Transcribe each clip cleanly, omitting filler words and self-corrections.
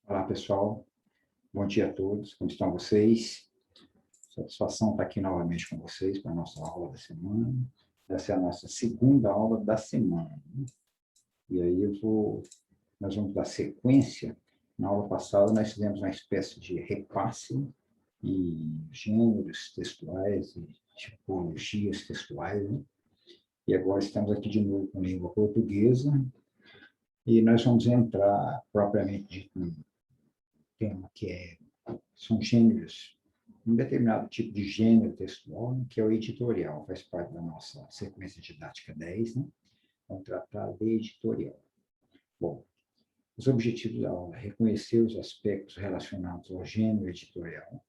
Olá, pessoal. Bom dia a todos. Como estão vocês? Satisfação estar aqui novamente com vocês para a nossa aula da semana. Essa é a nossa segunda aula da semana. E aí nós vamos dar sequência. Na aula passada, nós fizemos uma espécie de repasse e gêneros textuais e tipologias textuais, né? E agora estamos aqui de novo com língua portuguesa e nós vamos entrar propriamente dito num tema são gêneros, um determinado tipo de gênero textual, né, que é o editorial, faz parte da nossa sequência didática 10, né? Vamos tratar de editorial. Bom, os objetivos da aula: reconhecer os aspectos relacionados ao gênero editorial,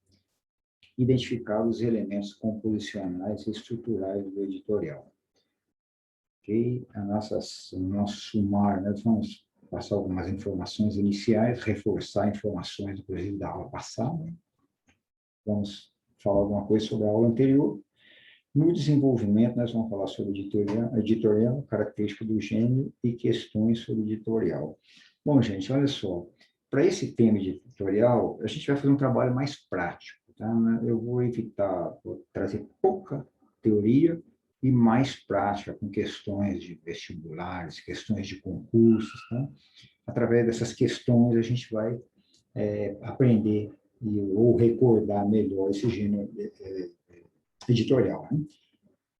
identificar os elementos composicionais e estruturais do editorial. Ok? O nosso sumário, nós vamos passar algumas informações iniciais, reforçar informações, inclusive, da aula passada. Vamos falar alguma coisa sobre a aula anterior. No desenvolvimento, nós vamos falar sobre editorial, característica do gênero e questões sobre editorial. Bom, gente, olha só. Para esse tema editorial, a gente vai fazer um trabalho mais prático. Tá? Eu vou trazer pouca teoria e mais prática, com questões de vestibulares, questões de concursos. Tá? Através dessas questões, a gente vai aprender ou recordar melhor esse gênero editorial. Né?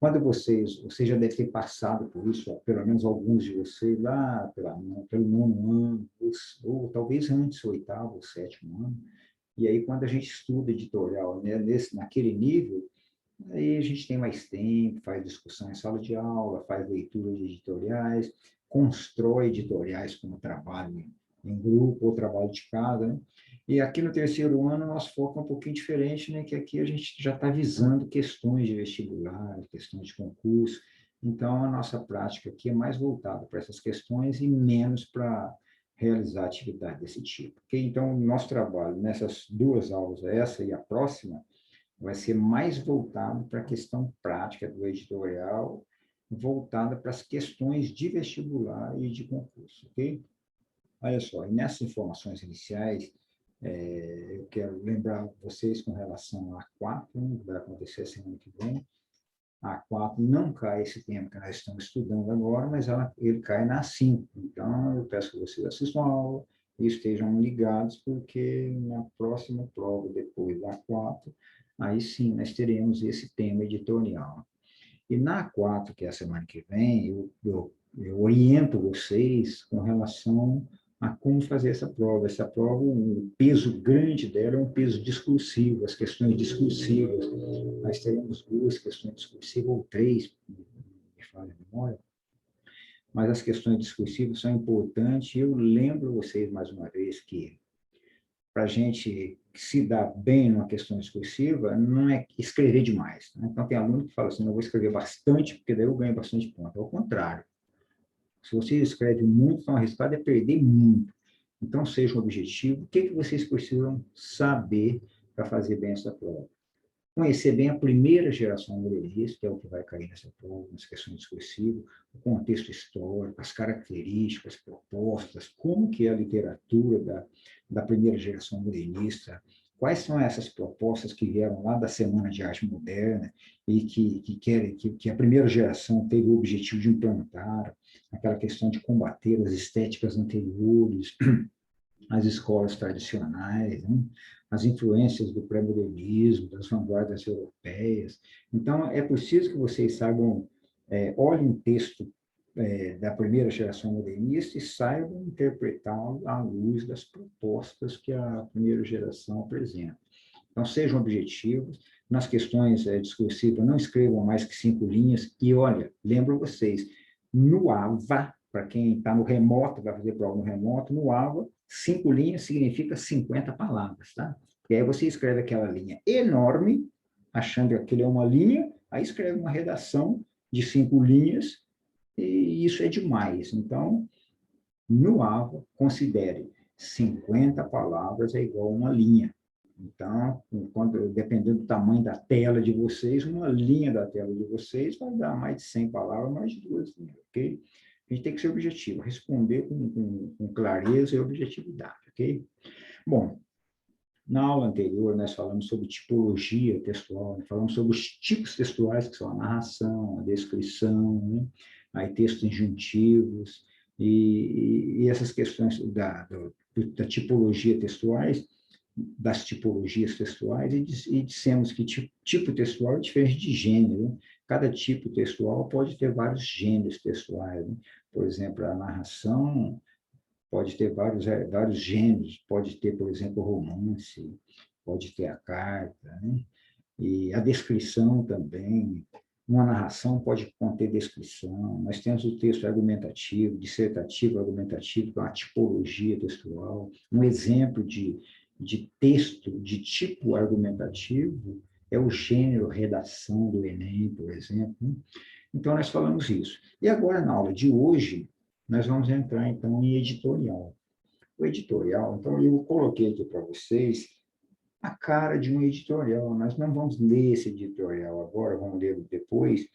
Quando vocês já devem ter passado por isso, pelo menos alguns de vocês, lá pelo nono ano, ou talvez antes, o oitavo, o sétimo ano, e aí quando a gente estuda editorial, né, naquele nível, aí a gente tem mais tempo, faz discussão em sala de aula, faz leitura de editoriais, constrói editoriais como trabalho em grupo ou trabalho de casa, né? E aqui no terceiro ano, nosso foco é um pouquinho diferente, né? Que aqui a gente já está visando questões de vestibular, questões de concurso. Então, a nossa prática aqui é mais voltada para essas questões e menos para realizar atividade desse tipo. Okay? Então, o nosso trabalho nessas duas aulas, essa e a próxima, vai ser mais voltado para a questão prática do editorial, voltada para as questões de vestibular e de concurso, ok? Olha só, e nessas informações iniciais, eu quero lembrar vocês com relação à A4, que vai acontecer semana que vem. A A4 não cai esse tema que nós estamos estudando agora, mas ele cai na A5. Então, eu peço que vocês assistam a aula e estejam ligados, porque na próxima prova, depois da A4, aí sim nós teremos esse tema editorial. E na A4, que é a semana que vem, eu oriento vocês com relação a como fazer essa prova. Essa prova, o peso grande dela é um peso discursivo, as questões discursivas. Nós teremos duas questões discursivas, ou três, me falha a memória, mas as questões discursivas são importantes. E eu lembro vocês, mais uma vez, que para a gente se dar bem numa questão discursiva, não é escrever demais. Né? Então, tem aluno que fala assim, não vou escrever bastante, porque daí eu ganho bastante ponto. Ao contrário. Se você escreve muito, então o resultado é perder muito. Então, seja um objetivo. O que vocês precisam saber para fazer bem essa prova? Conhecer bem a primeira geração modelista, que é o que vai cair nessa prova, nas questões discursivas, o contexto histórico, as características, propostas, como que é a literatura da primeira geração modernista, quais são essas propostas que vieram lá da Semana de Arte Moderna e que a primeira geração teve o objetivo de implantar, aquela questão de combater as estéticas anteriores, as escolas tradicionais, né? As influências do pré-modernismo, das vanguardas europeias. Então, é preciso que vocês saibam, olhem o texto da primeira geração modernista e saibam interpretá-lo à luz das propostas que a primeira geração apresenta. Então, sejam objetivos. Nas questões discursivas, não escrevam mais que 5 linhas. E, olha, lembro vocês, no AVA, para quem está no remoto, vai fazer prova no remoto, no AVA, 5 linhas significa 50 palavras, tá? E aí você escreve aquela linha enorme, achando que aquilo é uma linha, aí escreve uma redação de 5 linhas, e isso é demais. Então, no AVA, considere 50 palavras é igual a uma linha. Então, dependendo do tamanho da tela de vocês, uma linha da tela de vocês vai dar mais de 100 palavras, mais de 2 linhas, ok? A gente tem que ser objetivo, responder com clareza e objetividade, ok? Bom, na aula anterior, nós falamos sobre tipologia textual, falamos sobre os tipos textuais, que são a narração, a descrição, né? Aí textos injuntivos, e essas questões da tipologia textuais, das tipologias textuais, e dissemos que tipo textual é diferente de gênero. Cada tipo textual pode ter vários gêneros textuais, né? Por exemplo, a narração pode ter vários gêneros, pode ter, por exemplo, romance, pode ter a carta, né? E a descrição também. Uma narração pode conter descrição. Nós temos o texto argumentativo, dissertativo argumentativo, que é uma tipologia textual. Um exemplo de texto de tipo argumentativo é o gênero redação do Enem, por exemplo, né? Então, nós falamos isso. E agora, na aula de hoje, nós vamos entrar, então, em editorial. O editorial, então, eu coloquei aqui para vocês a cara de um editorial. Nós não vamos ler esse editorial agora, vamos ler depois,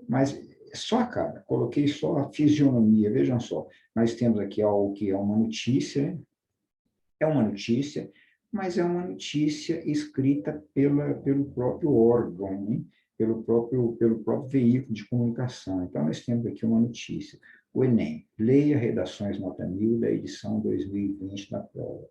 mas só a cara. Coloquei só a fisionomia. Vejam só, nós temos aqui algo que é uma notícia, mas é uma notícia escrita pelo próprio órgão, né? pelo próprio veículo de comunicação. Então, nós temos aqui uma notícia. O Enem, leia redações nota 1000 da edição 2020 da prova.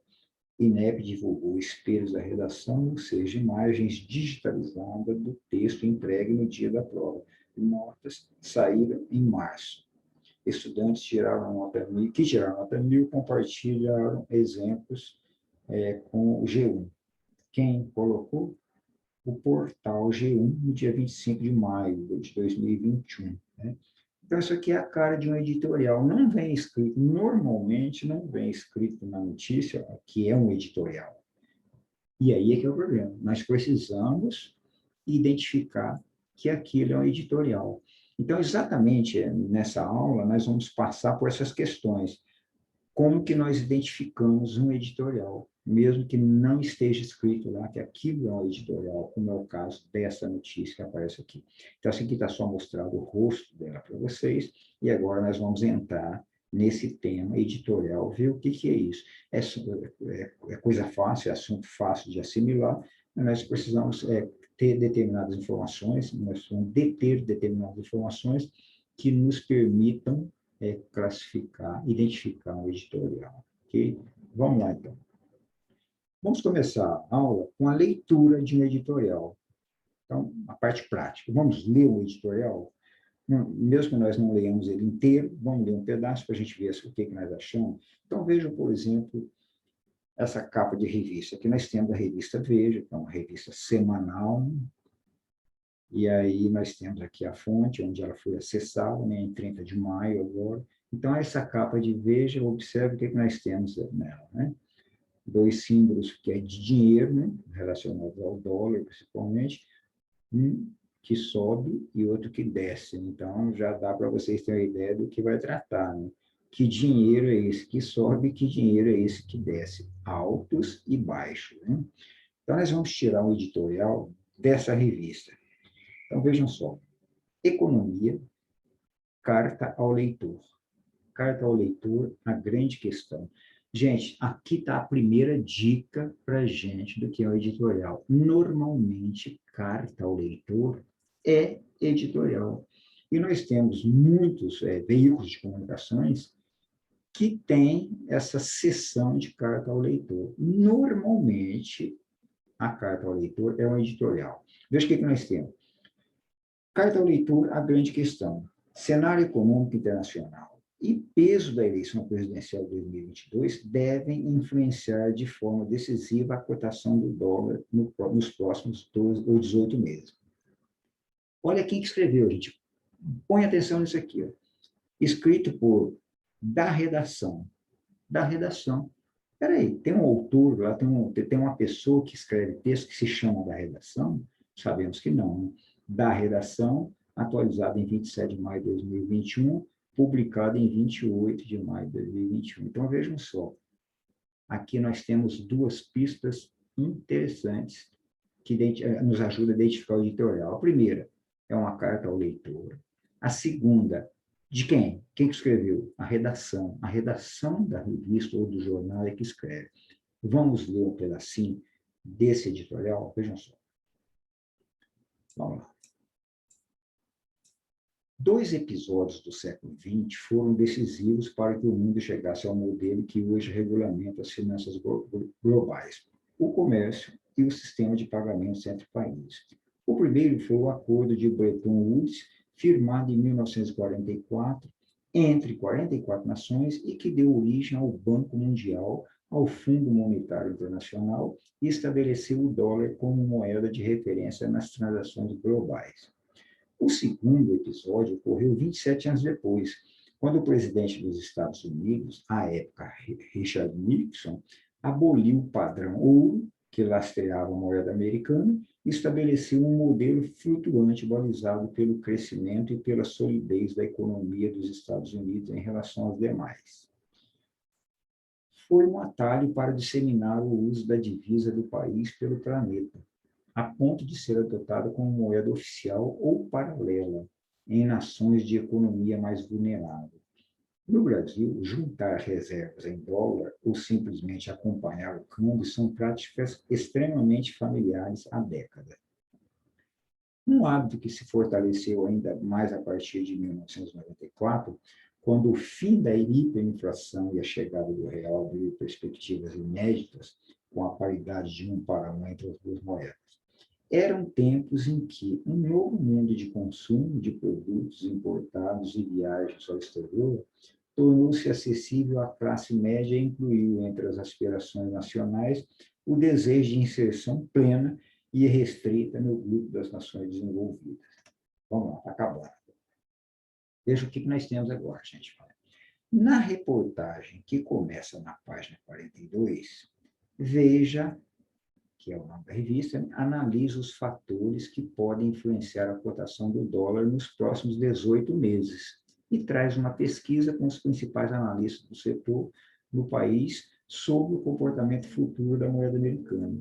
INEP divulgou espelhos da redação, ou seja, imagens digitalizadas do texto entregue no dia da prova. Notas saíram em março. Estudantes que tiraram nota 1000 compartilharam exemplos com o G1. Quem colocou? O portal G1, no dia 25 de maio de 2021. Né? Então, isso aqui é a cara de um editorial. Não vem escrito, normalmente não vem escrito na notícia que é um editorial. E aí é que é o problema. Nós precisamos identificar que aquilo é um editorial. Então, exatamente nessa aula, nós vamos passar por essas questões. Como que nós identificamos um editorial, mesmo que não esteja escrito lá que aquilo é um editorial, como é o caso dessa notícia que aparece aqui. Então, assim aqui está só mostrado o rosto dela para vocês, e agora nós vamos entrar nesse tema editorial, ver o que é isso. É coisa fácil, é assunto fácil de assimilar, mas nós precisamos ter determinadas informações, nós vamos deter determinadas informações que nos permitam classificar, identificar um editorial. Ok? Vamos lá, então. Vamos começar a aula com a leitura de um editorial. Então, a parte prática. Vamos ler o editorial? Mesmo que nós não leamos ele inteiro, vamos ler um pedaço para a gente ver o que nós achamos. Então, vejam, por exemplo, essa capa de revista. Aqui nós temos a revista Veja, que é uma revista semanal, e aí nós temos aqui a fonte, onde ela foi acessada, né, em 30 de maio agora. Então, essa capa de Veja, observe o que nós temos nela, né? Dois símbolos que é de dinheiro, né, relacionados ao dólar, principalmente, um que sobe e outro que desce. Então, já dá para vocês terem uma ideia do que vai tratar, né? Que dinheiro é esse que sobe, que dinheiro é esse que desce? Altos e baixos, né? Então, nós vamos tirar um editorial dessa revista. Então, vejam só. Economia, carta ao leitor. Carta ao leitor, a grande questão. Gente, aqui está a primeira dica para a gente do que é o editorial. Normalmente, carta ao leitor é editorial. E nós temos muitos veículos de comunicações que têm essa seção de carta ao leitor. Normalmente, a carta ao leitor é um editorial. Veja o que nós temos. Carta ao leitor, a grande questão. Cenário econômico internacional e peso da eleição presidencial de 2022 devem influenciar de forma decisiva a cotação do dólar nos próximos 12 ou 18 meses. Olha quem que escreveu, gente. Põe atenção nisso aqui. Ó. Escrito por da redação. Da redação. Espera aí, tem um autor lá, tem uma pessoa que escreve texto que se chama da redação? Sabemos que não, né? Da redação, atualizada em 27 de maio de 2021, publicada em 28 de maio de 2021. Então, vejam só, aqui nós temos duas pistas interessantes que nos ajudam a identificar o editorial. A primeira é uma carta ao leitor. A segunda, de quem? Quem que escreveu? A redação. A redação da revista ou do jornal é que escreve. Vamos ler um pedacinho desse editorial? Vejam só. Vamos lá. 2 episódios do século XX foram decisivos para que o mundo chegasse ao modelo que hoje regulamenta as finanças globais, o comércio e o sistema de pagamentos entre países. O primeiro foi o Acordo de Bretton Woods, firmado em 1944, entre 44 nações e que deu origem ao Banco Mundial, ao Fundo Monetário Internacional e estabeleceu o dólar como moeda de referência nas transações globais. O segundo episódio ocorreu 27 anos depois, quando o presidente dos Estados Unidos, à época Richard Nixon, aboliu o padrão ouro, que lastreava a moeda americana, e estabeleceu um modelo flutuante balizado pelo crescimento e pela solidez da economia dos Estados Unidos em relação aos demais. Foi um atalho para disseminar o uso da divisa do país pelo planeta, a ponto de ser adotada como moeda oficial ou paralela em nações de economia mais vulnerável. No Brasil, juntar reservas em dólar ou simplesmente acompanhar o câmbio são práticas extremamente familiares há décadas. Um hábito que se fortaleceu ainda mais a partir de 1994, quando o fim da hiperinflação e a chegada do real abriu perspectivas inéditas com a paridade de 1 para 1 entre as duas moedas. Eram tempos em que um novo mundo de consumo de produtos importados e viagens ao exterior tornou-se acessível à classe média e incluiu entre as aspirações nacionais o desejo de inserção plena e restrita no grupo das nações desenvolvidas. Vamos lá, está acabando. Veja o que nós temos agora, gente. Na reportagem que começa na página 42, veja, que é o nome da revista, analisa os fatores que podem influenciar a cotação do dólar nos próximos 18 meses e traz uma pesquisa com os principais analistas do setor no país sobre o comportamento futuro da moeda americana.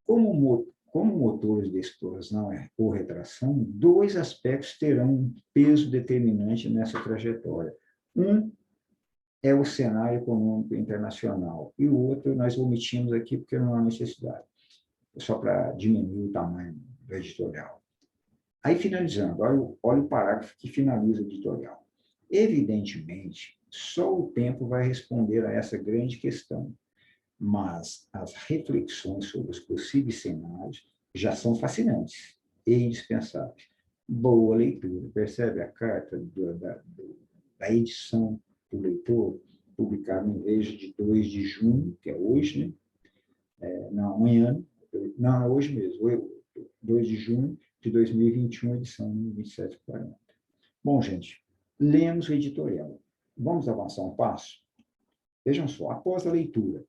Como motores de explosão ou retração, 2 aspectos terão um peso determinante nessa trajetória. Um é o cenário econômico internacional, e o outro nós omitimos aqui porque não há necessidade, só para diminuir o tamanho do editorial. Aí, finalizando, olha o parágrafo que finaliza o editorial. Evidentemente, só o tempo vai responder a essa grande questão, mas as reflexões sobre os possíveis cenários já são fascinantes e indispensáveis. Boa leitura. Percebe a carta da edição do leitor, publicada em vez de 2 de junho, que é hoje, né? Não, amanhã, não, é hoje mesmo, 2 de junho de 2021, edição 2740. Bom, gente, lemos o editorial. Vamos avançar um passo? Vejam só, após a leitura,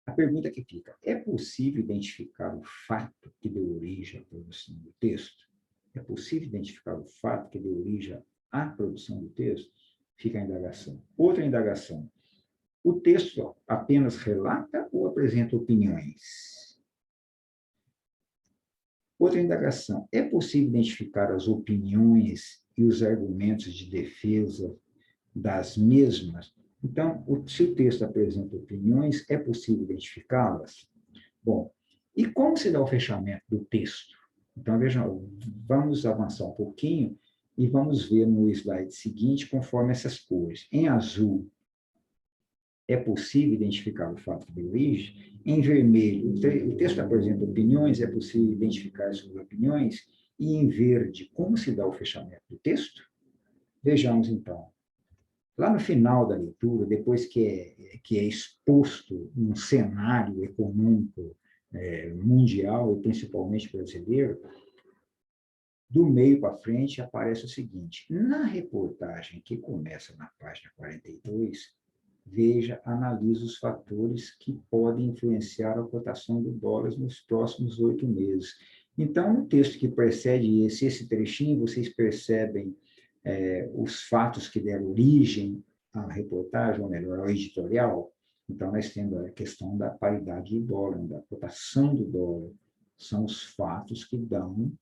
a pergunta que fica: é possível identificar o fato que deu origem à produção do texto? É possível identificar o fato que deu origem à produção do texto? Fica a indagação. Outra indagação: o texto apenas relata ou apresenta opiniões? Outra indagação: é possível identificar as opiniões e os argumentos de defesa das mesmas? Então, se o texto apresenta opiniões, é possível identificá-las? Bom, e como se dá o fechamento do texto? Então, vejam, vamos avançar um pouquinho e vamos ver no slide seguinte, conforme essas cores. Em azul, é possível identificar o fato de origem. Em vermelho, o texto apresenta opiniões, é possível identificar suas opiniões. E em verde, como se dá o fechamento do texto? Vejamos, então. Lá no final da leitura, depois que é exposto um cenário econômico mundial e principalmente brasileiro, do meio para frente aparece o seguinte: na reportagem que começa na página 42, veja, analisa os fatores que podem influenciar a cotação do dólar nos próximos 8 meses. Então, no texto que precede esse trechinho, vocês percebem os fatos que deram origem à reportagem, ou melhor, ao editorial. Então, nós temos a questão da paridade do dólar, da cotação do dólar. São os fatos que dão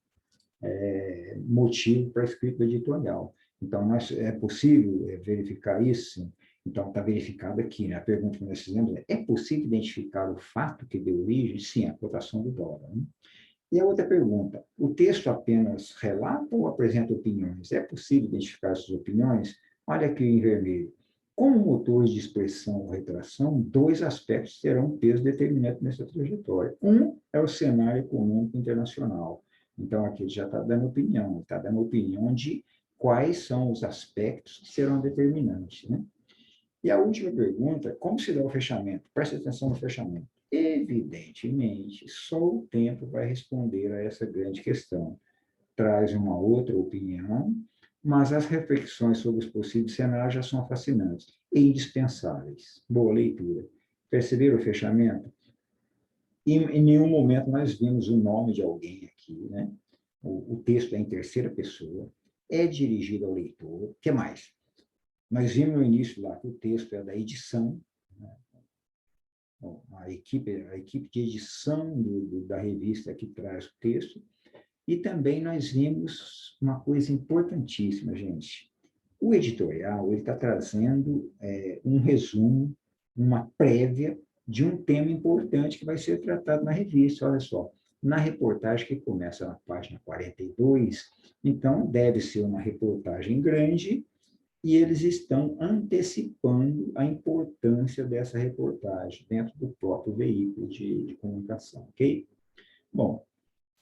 motivo para a escrita editorial. Então, é possível verificar isso, sim. Então, está verificado aqui, né? A pergunta que nós fizemos é possível identificar o fato que deu origem? Sim, a cotação do dólar. Né? E a outra pergunta, o texto apenas relata ou apresenta opiniões? É possível identificar essas opiniões? Olha aqui em vermelho. Como motores de expressão ou retração, dois aspectos terão um peso determinante nessa trajetória. Um é o cenário econômico internacional. Então, aqui ele já está dando opinião, está dando opinião de quais são os aspectos que serão determinantes. Né? E a última pergunta, como se dá o fechamento? Preste atenção no fechamento. Evidentemente, só o tempo vai responder a essa grande questão. Traz uma outra opinião, mas as reflexões sobre os possíveis cenários já são fascinantes e indispensáveis. Boa leitura. Perceberam o fechamento? Em nenhum momento nós vimos o nome de alguém aqui, né? O texto é em terceira pessoa, é dirigido ao leitor. O que mais? Nós vimos no início lá que o texto é da edição, né? A equipe de edição da revista que traz o texto, e também nós vimos uma coisa importantíssima, gente. O editorial ele está trazendo um resumo, uma prévia de um tema importante que vai ser tratado na revista. Olha só, na reportagem que começa na página 42, então deve ser uma reportagem grande, e eles estão antecipando a importância dessa reportagem dentro do próprio veículo de comunicação, ok? Bom,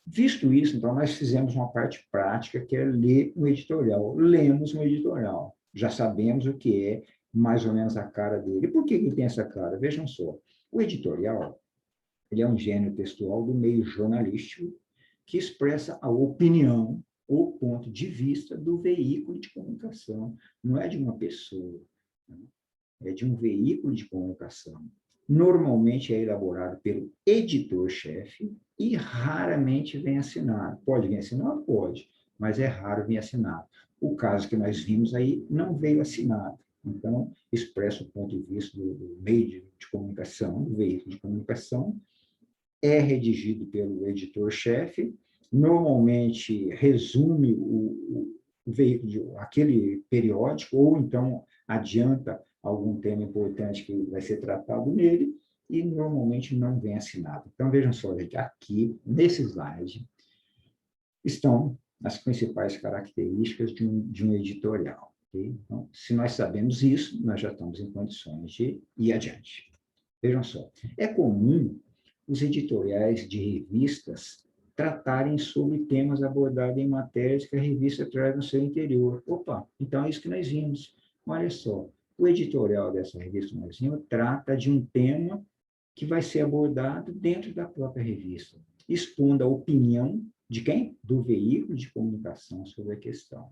visto isso, então, nós fizemos uma parte prática, que é ler um editorial. Lemos um editorial. Já sabemos o que é mais ou menos a cara dele. Por que ele tem essa cara? Vejam só. O editorial, ele é um gênero textual do meio jornalístico que expressa a opinião ou ponto de vista do veículo de comunicação. Não é de uma pessoa, né? É de um veículo de comunicação. Normalmente é elaborado pelo editor-chefe e raramente vem assinado. Pode vir assinado? Pode, mas é raro vir assinado. O caso que nós vimos aí não veio assinado. Então, expressa o ponto de vista do meio de comunicação, do veículo de comunicação, é redigido pelo editor-chefe, normalmente resume o veículo, aquele periódico, ou então adianta algum tema importante que vai ser tratado nele, e normalmente não vem assinado. Então, vejam só, gente, aqui, nesse slide, estão as principais características de um editorial. Okay? Então, se nós sabemos isso, nós já estamos em condições de ir adiante. Vejam só, é comum os editoriais de revistas tratarem sobre temas abordados em matérias que a revista traz no seu interior. Opa, então é isso que nós vimos. Olha só, o editorial dessa revista que nós vimos trata de um tema que vai ser abordado dentro da própria revista, expondo a opinião de quem? Do veículo de comunicação sobre a questão.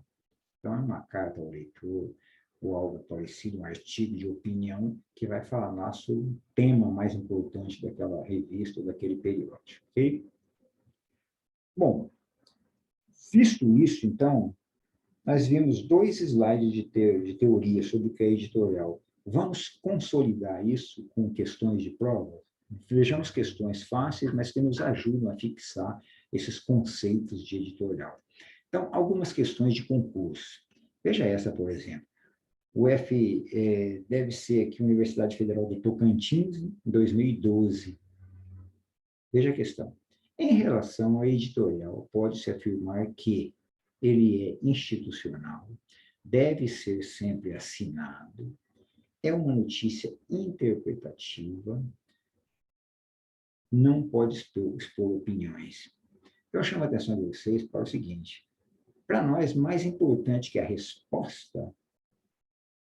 Então, é uma carta ao leitor, ou algo parecido, um artigo de opinião que vai falar sobre o tema mais importante daquela revista, ou daquele periódico, ok? Bom, visto isso, então, nós vimos 2 slides de teoria sobre o que é editorial. Vamos consolidar isso com questões de prova? Vejamos questões fáceis, mas que nos ajudam a fixar esses conceitos de editorial. Então, algumas questões de concurso. Veja essa, por exemplo. O deve ser aqui Universidade Federal do Tocantins, em 2012. Veja a questão. Em relação ao editorial, pode-se afirmar que ele é institucional, deve ser sempre assinado, é uma notícia interpretativa, não pode expor opiniões. Eu chamo a atenção de vocês para o seguinte: para nós, mais importante que a resposta,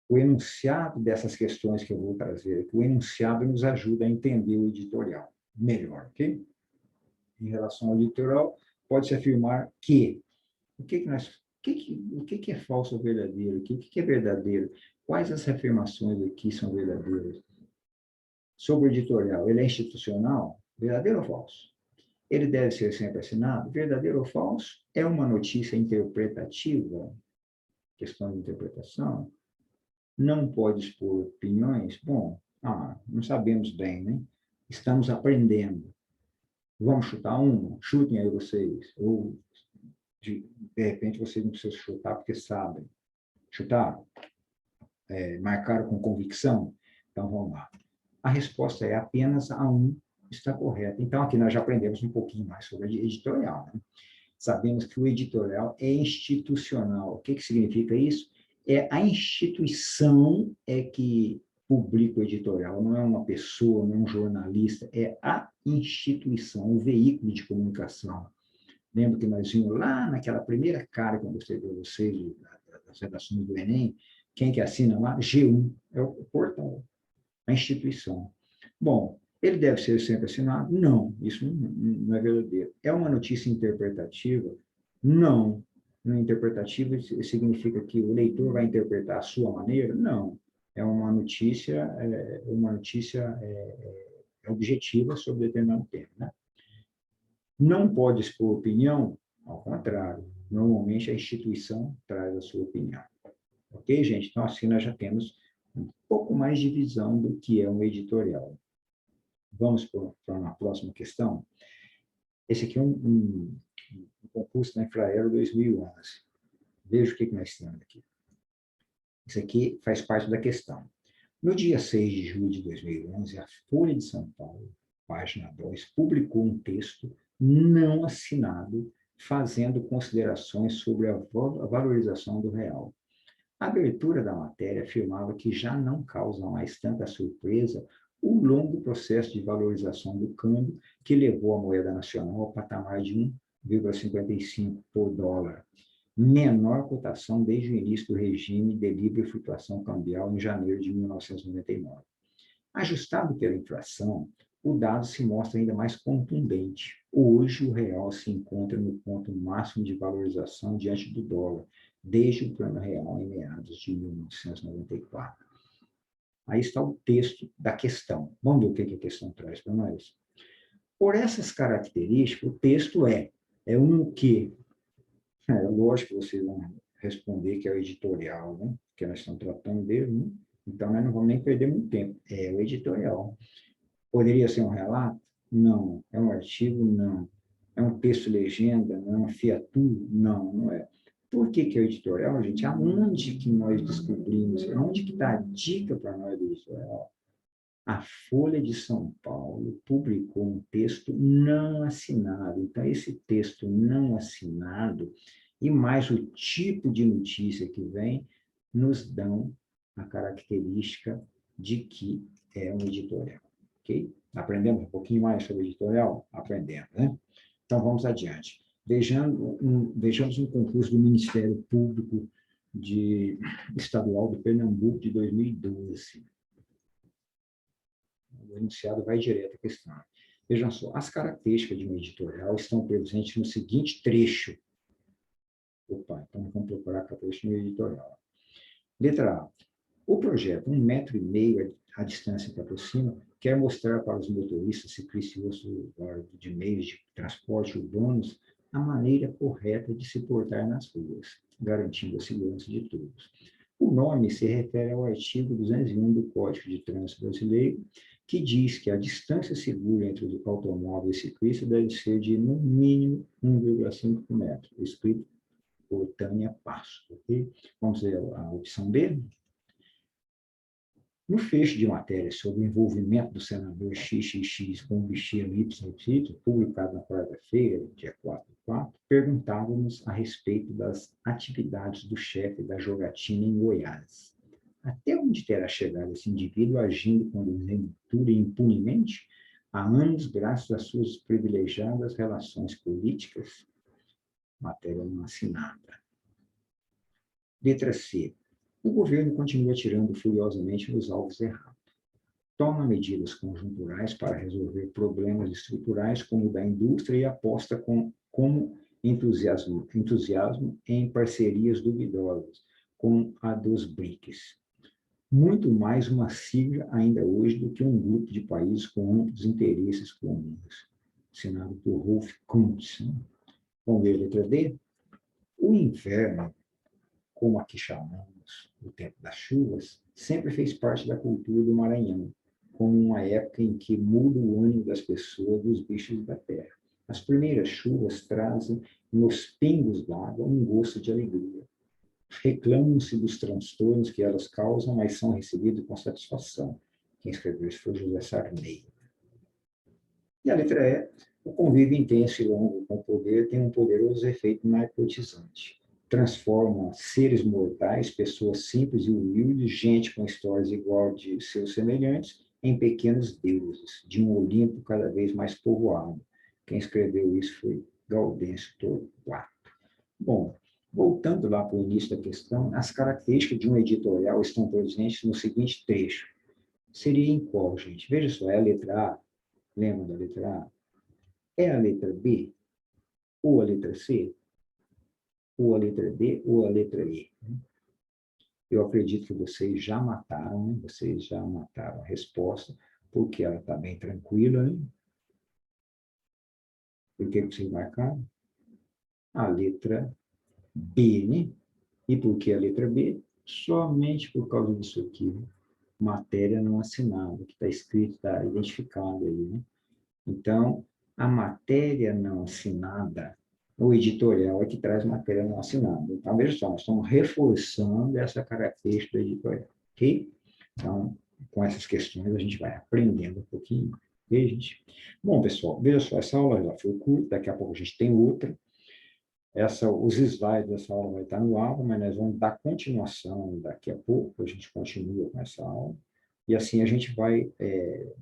o enunciado dessas questões que eu vou trazer, o enunciado nos ajuda a entender o editorial melhor, ok? Em relação ao editorial, pode-se afirmar que o que é falso ou verdadeiro? O que é verdadeiro? Quais as afirmações aqui são verdadeiras? Sobre o editorial, ele é institucional? Verdadeiro ou falso? Ele deve ser sempre assinado? Verdadeiro ou falso? É uma notícia interpretativa? Questão de interpretação? Não pode expor opiniões? Bom, não sabemos bem, né? Estamos aprendendo. Vamos chutar uma? Chutem aí vocês. Ou, de repente, vocês não precisam chutar porque sabem. Chutaram? marcaram com convicção? Então, vamos lá. A resposta é apenas a um está correta. Então, aqui nós já aprendemos um pouquinho mais sobre editorial, né? Sabemos que o editorial é institucional. O que significa isso? É a instituição que publica o editorial, não é uma pessoa, não é um jornalista, é a instituição, o veículo de comunicação. Lembra que nós vimos lá naquela primeira cara que eu mostrei para vocês, das redações do Enem, quem que assina lá? G1, é o portal, a instituição. Bom, ele deve ser sempre assinado? Não, isso não é verdadeiro. É uma notícia interpretativa? Não. Não é interpretativa significa que o leitor vai interpretar a sua maneira? Não. É uma notícia objetiva sobre determinado tema, né? Não pode expor opinião? Ao contrário. Normalmente a instituição traz a sua opinião. Ok, gente? Então, assim nós já temos um pouco mais de visão do que é um editorial. Vamos para uma próxima questão. Esse aqui é um concurso da Infraero 2011. Veja o que nós temos aqui. Isso aqui faz parte da questão. No dia 6 de julho de 2011, a Folha de São Paulo, página 2, publicou um texto não assinado fazendo considerações sobre a valorização do real. A abertura da matéria afirmava que já não causa mais tanta surpresa o longo processo de valorização do câmbio que levou a moeda nacional ao patamar de 1,55 por dólar, menor cotação desde o início do regime de livre flutuação cambial em janeiro de 1999. Ajustado pela inflação, o dado se mostra ainda mais contundente. Hoje, o real se encontra no ponto máximo de valorização diante do dólar, desde o Plano Real em meados de 1994. Aí está o texto da questão. Vamos ver o que a questão traz para nós? Por essas características, o texto é um que, lógico que vocês vão responder que é o editorial, né? Porque nós estamos tratando dele, né? Então nós não vamos nem perder muito tempo. É o editorial. Poderia ser um relato? Não. É um artigo? Não. É um texto legenda? Não. É uma fiatura? Não, não é. Por que é o editorial, gente? Aonde que nós descobrimos? Aonde que está a dica para nós do editorial? A Folha de São Paulo publicou um texto não assinado. Então, esse texto não assinado e mais o tipo de notícia que vem nos dão a característica de que é um editorial. Ok? Aprendemos um pouquinho mais sobre editorial? Aprendemos, né? Então, vamos adiante. Vejamos um concurso do Ministério Público Estadual de Pernambuco de 2012. O enunciado vai direto à questão. Vejam só, as características de um editorial estão presentes no seguinte trecho. Opa, então vamos procurar a característica de um editorial. Letra A. O projeto, 1,5 metro a distância que aproxima, quer mostrar para os motoristas, ciclistas e usuários de meios de transporte urbanos a maneira correta de se portar nas ruas, garantindo a segurança de todos. O nome se refere ao artigo 201 do Código de Trânsito Brasileiro, que diz que a distância segura entre o automóvel e o ciclista deve ser de, no mínimo, 1,5 metros, escrito por Tânia Passo. Okay? Vamos ver a opção B. No fecho de matéria sobre o envolvimento do senador XXX com o bicheiro YY, publicado na quarta-feira, dia 4/4, perguntávamos a respeito das atividades do chefe da jogatina em Goiás. Até onde terá chegado esse indivíduo agindo com desenvoltura impunemente há anos graças às suas privilegiadas relações políticas? Matéria não assinada. Letra C. O governo continua atirando furiosamente nos alvos errados. Toma medidas conjunturais para resolver problemas estruturais como o da indústria e aposta como entusiasmo em parcerias duvidosas, como a dos BRICS. Muito mais uma sigla ainda hoje do que um grupo de países com amplos interesses comuns, assinado por Rolf Kuntz. Vamos ver a letra D? O inverno, como aqui chamamos o tempo das chuvas, sempre fez parte da cultura do Maranhão, como uma época em que muda o ânimo das pessoas, dos bichos da terra. As primeiras chuvas trazem nos pingos d'água um gosto de alegria. Reclamam-se dos transtornos que elas causam, mas são recebidos com satisfação. Quem escreveu isso foi José Sarney. E a letra E, o convívio intenso e longo com o poder tem um poderoso efeito narcotizante. Transforma seres mortais, pessoas simples e humildes, gente com histórias igual de seus semelhantes, em pequenos deuses, de um Olimpo cada vez mais povoado. Quem escreveu isso foi Gaudêncio Torquato. Bom, voltando lá para o início da questão, as características de um editorial estão presentes no seguinte trecho. Seria em qual, gente? Veja só, é a letra A. Lembra da letra A? É a letra B? Ou a letra C? Ou a letra D? Ou a letra E? Eu acredito que vocês já mataram, né? Vocês já mataram a resposta, porque ela está bem tranquila, né? Por que vocês marcaram? A letra B, né? E por que a letra B? Somente por causa disso aqui, né? Matéria não assinada, que está escrito, está identificado aí, né? Então, a matéria não assinada, o editorial é que traz matéria não assinada. Então, veja só, nós estamos reforçando essa característica do editorial, ok? Então, com essas questões, a gente vai aprendendo um pouquinho, ok, gente? Bom, pessoal, veja só, essa aula já foi curta, daqui a pouco a gente tem outra. Os slides dessa aula vai estar no aula, mas nós vamos dar continuação daqui a pouco, a gente continua com essa aula, e assim a gente vai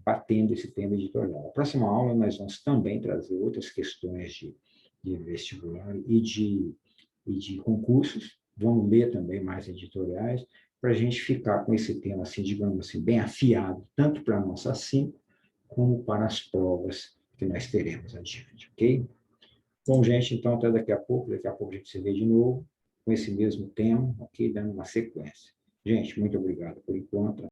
batendo esse tema editorial. Na próxima aula, nós vamos também trazer outras questões de vestibular e de concursos, vamos ler também mais editoriais, para a gente ficar com esse tema, assim, digamos assim, bem afiado, tanto para a nossa 5, como para as provas que nós teremos adiante, ok? Bom, gente, então até daqui a pouco. Daqui a pouco a gente se vê de novo com esse mesmo tema, ok? Dando uma sequência. Gente, muito obrigado por enquanto.